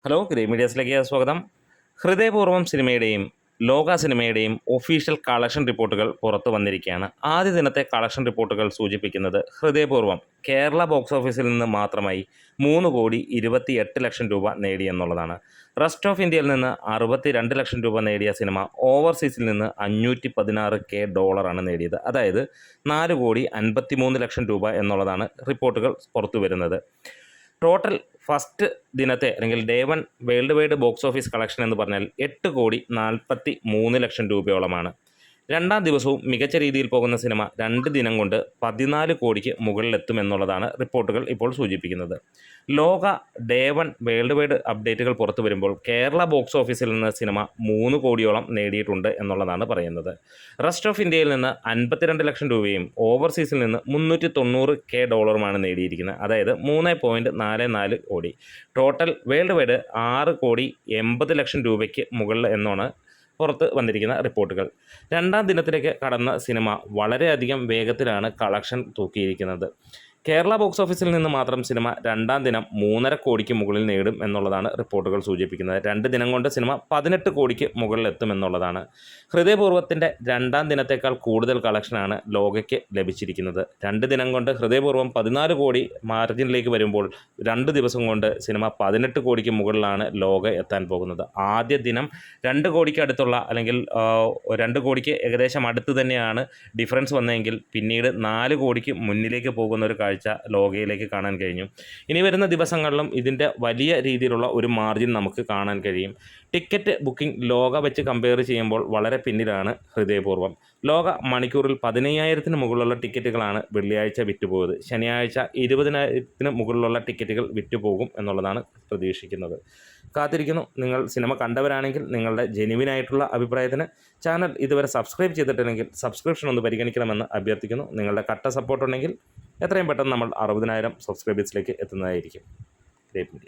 Hello grey മീഡിയസിലേക്ക് സ്വാഗതം. ഹൃദയപൂർവ്വം സിനിമയുടെയും ലോക സിനിമയുടെയും ഒഫീഷ്യൽ കളക്ഷൻ റിപ്പോർട്ടുകൾ പുറത്തു വന്നിരിക്കുകയാണ്. ആദ്യ ദിനത്തെ കളക്ഷൻ റിപ്പോർട്ടുകൾ സൂചിപ്പിക്കുന്നത് ഹൃദയപൂർവ്വം കേരള ബോക്സ് ഓഫീസിൽ നിന്ന് മാത്രമായി 3,28,00,000 രൂപ നേടിയെന്നുള്ളതാണ്. റെസ്റ്റ് ഓഫ് ഇന്ത്യയിൽ നിന്ന് 62 ലക്ഷം രൂപ നേടിയ സിനിമ ഓവർസീസിൽ നിന്ന് $516K നേടിയത്. അതായത് 4,53,00,000 രൂപ എന്നുള്ളതാണ് റിപ്പോർട്ടുകൾ പുറത്തു വരുന്നത്. ടോട്ടൽ ഫസ്റ്റ് ദിനത്തെ അല്ലെങ്കിൽ day 1 world wide box office collection എന്ന് പറഞ്ഞാൽ 8,43,00,000 രൂപയോളമാണ്. രണ്ടാം ദിവസവും മികച്ച രീതിയിൽ പോകുന്ന സിനിമ 2 ദിനം കൊണ്ട് 14 കോടിക്ക് മുകളിലെത്തുമെന്നുള്ളതാണ് റിപ്പോർട്ടുകൾ ഇപ്പോൾ സൂചിപ്പിക്കുന്നത്. ലോക ഡേ 1 വേൾഡ് വൈഡ് അപ്ഡേറ്റുകൾ പുറത്തു വരുമ്പോൾ കേരള ബോക്സ് ഓഫീസിൽ നിന്ന് സിനിമ 3 കോടിയോളം നേടിയിട്ടുണ്ട് എന്നുള്ളതാണ് പറയുന്നത്. റെസ്റ്റ് ഓഫ് ഇന്ത്യയിൽ നിന്ന് 52 ലക്ഷം രൂപയും ഓവർസീസിൽ നിന്ന് $390K നേടിയിരിക്കുന്നത്. അതായത് 3.44 കോടി. ടോട്ടൽ വേൾഡ് വൈഡ് 6,80,00,000 രൂപയ്ക്ക് മുകളിൽ എന്നാണ് പുറത്ത് വന്നിരിക്കുന്ന റിപ്പോർട്ടുകൾ. രണ്ടാം ദിനത്തിലേക്ക് കടന്ന സിനിമ വളരെയധികം വേഗത്തിലാണ് കളക്ഷൻ തൂക്കിയിരിക്കുന്നത്. കേരള ബോക്സ് ഓഫീസിൽ നിന്ന് മാത്രം സിനിമ രണ്ടാം ദിനം 3.5 കോടിക്ക് മുകളിൽ നേടും എന്നുള്ളതാണ് റിപ്പോർട്ടുകൾ സൂചിപ്പിക്കുന്നത്. 2 ദിനം കൊണ്ട് സിനിമ 18 കോടിക്ക് മുകളിലെത്തുമെന്നുള്ളതാണ്. ഹൃദയപൂർവ്വത്തിൻ്റെ രണ്ടാം ദിനത്തേക്കാൾ കൂടുതൽ കളക്ഷനാണ് ലോകയ്ക്ക് ലഭിച്ചിരിക്കുന്നത്. 2 ദിനം കൊണ്ട് ഹൃദയപൂർവ്വം 14 കോടി മാർജിനിലേക്ക് വരുമ്പോൾ 2 ദിവസം കൊണ്ട് സിനിമ 18 കോടിക്ക് മുകളിലാണ് ലോക എത്താൻ പോകുന്നത്. ആദ്യ ദിനം 2 കോടിക്ക് അടുത്തുള്ള അല്ലെങ്കിൽ 2 കോടിക്ക് ഏകദേശം അടുത്ത് തന്നെയാണ് ഡിഫറൻസ് വന്നതെങ്കിൽ പിന്നീട് 4 കോടിക്ക് മുന്നിലേക്ക് പോകുന്ന ഒരു കാഴ്ച ലോകയിലേക്ക് കാണാൻ കഴിഞ്ഞു. ഇനി വരുന്ന ദിവസങ്ങളിലും ഇതിൻ്റെ വലിയ രീതിയിലുള്ള ഒരു മാർജിൻ നമുക്ക് കാണാൻ കഴിയും. ടിക്കറ്റ് ബുക്കിംഗ് ലോക വെച്ച് കമ്പയർ ചെയ്യുമ്പോൾ വളരെ പിന്നിലാണ് ഹൃദയപൂർവ്വം. ലോക മണിക്കൂറിൽ 15,000-ന് മുകളിലുള്ള ടിക്കറ്റുകളാണ് വെള്ളിയാഴ്ച വിറ്റുപോയത്. ശനിയാഴ്ച 20,000-ന് മുകളിലുള്ള ടിക്കറ്റുകൾ വിറ്റുപോകും എന്നുള്ളതാണ് പ്രതീക്ഷിക്കുന്നത്. കാത്തിരിക്കുന്നു. നിങ്ങൾ സിനിമ കണ്ടവരാണെങ്കിൽ നിങ്ങളുടെ ജെനുവിനായിട്ടുള്ള അഭിപ്രായത്തിന് ചാനൽ ഇതുവരെ സബ്സ്ക്രൈബ് ചെയ്തിട്ടില്ലെങ്കിൽ സബ്സ്ക്രിപ്ഷൻ ഒന്ന് പരിഗണിക്കണമെന്ന് അഭ്യർത്ഥിക്കുന്നു. നിങ്ങളുടെ കട്ട സപ്പോർട്ടുണ്ടെങ്കിൽ എത്രയും പെട്ടെന്ന് നമ്മൾ 60,000 സബ്സ്ക്രൈബേഴ്സിലേക്ക് എത്തുന്നതായിരിക്കും. ഗ്രേറ്റ്.